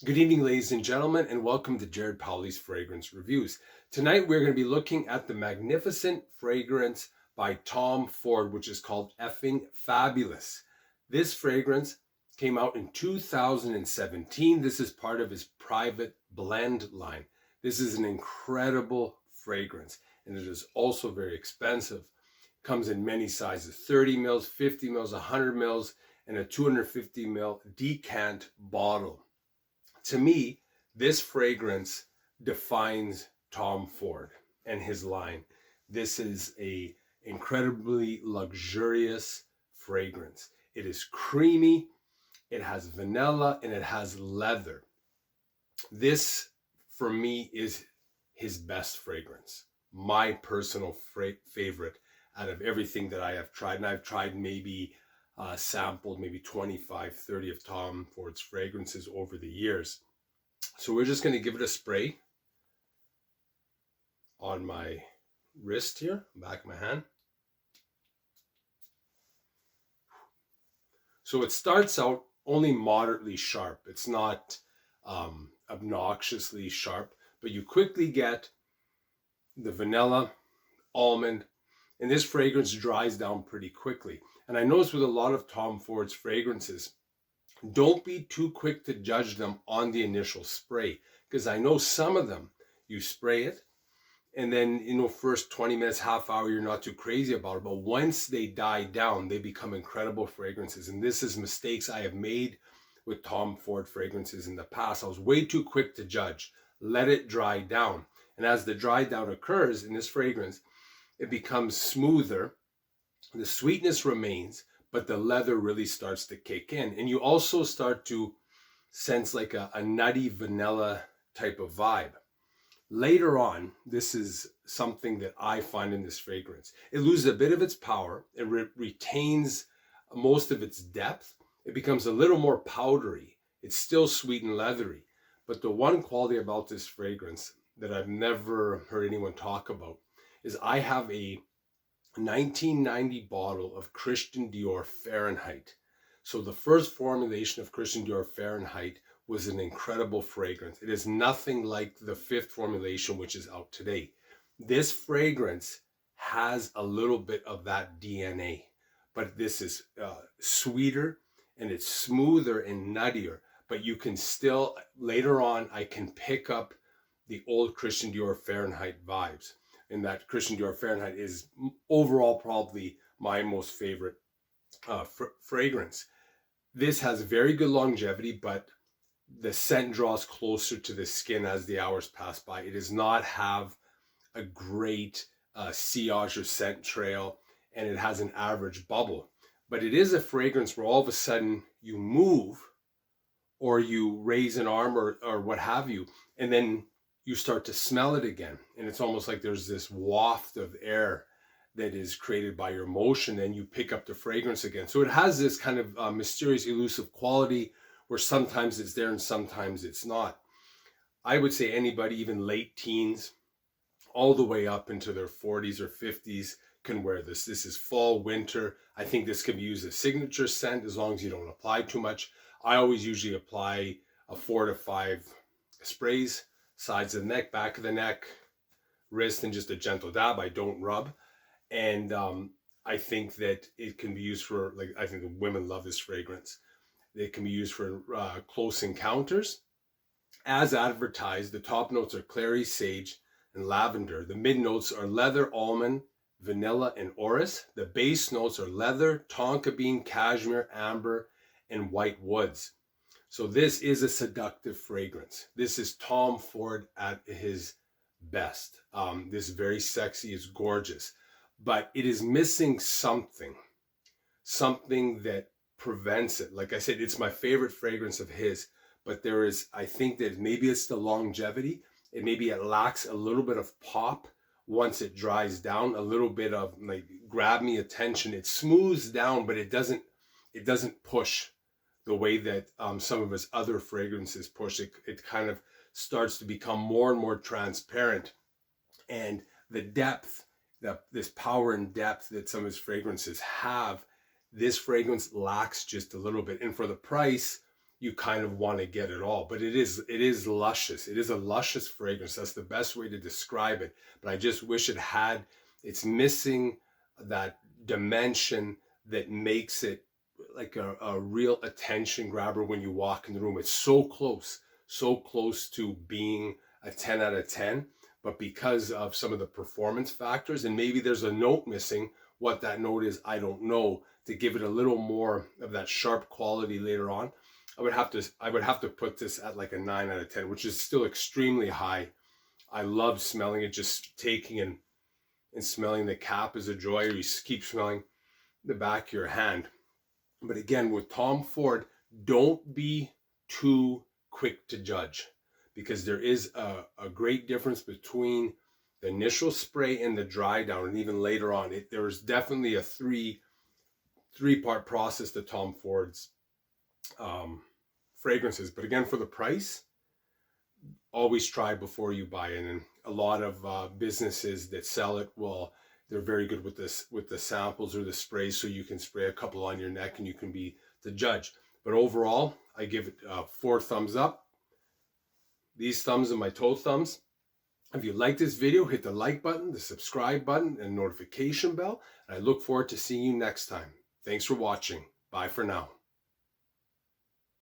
Good evening, ladies and gentlemen, and welcome to Jared Powley's Fragrance Reviews. Tonight, we're going to be looking at the magnificent fragrance by Tom Ford, which is called Effing Fabulous. This fragrance came out in 2017. This is part of his private blend line. This is an incredible fragrance, and it is also very expensive. It comes in many sizes, 30 mils, 50 mils, 100 mils, and a 250 ml decant bottle. To me, this fragrance defines Tom Ford and his line. This is a incredibly luxurious fragrance. It is creamy, it has vanilla, and it has leather. This, for me, is his best fragrance. My personal favorite out of everything that I have tried. And I've tried sampled maybe 25, 30 of Tom Ford's fragrances over the years. So we're just going to give it a spray on my wrist here, back of my hand. So it starts out only moderately sharp. It's not obnoxiously sharp, but you quickly get the vanilla, almond, and this fragrance dries down pretty quickly. And I notice with a lot of Tom Ford's fragrances, don't be too quick to judge them on the initial spray, because I know some of them, you spray it, and then, first 20 minutes, half hour, you're not too crazy about it. But once they die down, they become incredible fragrances. And this is mistakes I have made with Tom Ford fragrances in the past. I was way too quick to judge. Let it dry down. And as the dry down occurs in this fragrance, it becomes smoother. The sweetness remains, but the leather really starts to kick in. And you also start to sense like a nutty vanilla type of vibe. Later on, this is something that I find in this fragrance. It loses a bit of its power. It retains most of its depth. It becomes a little more powdery. It's still sweet and leathery. But the one quality about this fragrance that I've never heard anyone talk about is I have a 1990 bottle of Christian Dior Fahrenheit. So the first formulation of Christian Dior Fahrenheit was an incredible fragrance. It is nothing like the fifth formulation, which is out today. This fragrance has a little bit of that DNA, but this is sweeter and it's smoother and nuttier. But you can still, later on, I can pick up the old Christian Dior Fahrenheit vibes. And that Christian Dior Fahrenheit is overall probably my most favorite fragrance. This has very good longevity, but the scent draws closer to the skin as the hours pass by. It does not have a great sillage or scent trail, and it has an average bubble. But it is a fragrance where all of a sudden you move or you raise an arm or what have you, and then you start to smell it again. And it's almost like there's this waft of air that is created by your motion, and you pick up the fragrance again. So it has this kind of mysterious, elusive quality where sometimes it's there and sometimes it's not. I would say anybody, even late teens, all the way up into their 40s or 50s, can wear this. This is fall, winter. I think this can be used as signature scent as long as you don't apply too much. I always usually apply 4 to 5 sprays, sides of the neck, back of the neck, wrist, and just a gentle dab. I don't rub. And I think that it can be used for, I think the women love this fragrance. It can be used for close encounters. As advertised, the top notes are clary, sage, and lavender. The mid notes are leather, almond, vanilla, and orris. The base notes are leather, tonka bean, cashmere, amber, and white woods. So this is a seductive fragrance. This is Tom Ford at his best. This is very sexy, it's gorgeous, but it is missing something that prevents it. Like I said, it's my favorite fragrance of his, but there is, I think that maybe it's the longevity. Maybe it lacks a little bit of pop once it dries down, a little bit of grab me attention. It smooths down, but it doesn't push the way that some of his other fragrances push. It kind of starts to become more and more transparent. And the depth, this power and depth that some of his fragrances have, this fragrance lacks just a little bit. And for the price, you kind of want to get it all. But it is luscious. It is a luscious fragrance. That's the best way to describe it. But I just wish it's missing that dimension that makes it like a real attention grabber when you walk in the room. It's so close to being a 10 out of 10. But because of some of the performance factors, and maybe there's a note missing, what that note is, I don't know, to give it a little more of that sharp quality later on, I would have to put this at like a 9 out of 10, which is still extremely high. I love smelling it. Just taking and smelling the cap is a joy, or you keep smelling the back of your hand. But again, with Tom Ford, don't be too quick to judge, because there is a great difference between the initial spray and the dry down, and even later on. There is definitely a three-part process to Tom Ford's fragrances. But again, for the price, always try before you buy it. And a lot of businesses that sell it, well, they're very good with the samples or the sprays, so you can spray a couple on your neck and you can be the judge. But overall, I give it 4 thumbs up. These thumbs are my toe thumbs. If you like this video, hit the like button, the subscribe button, and notification bell. And I look forward to seeing you next time. Thanks for watching. Bye for now.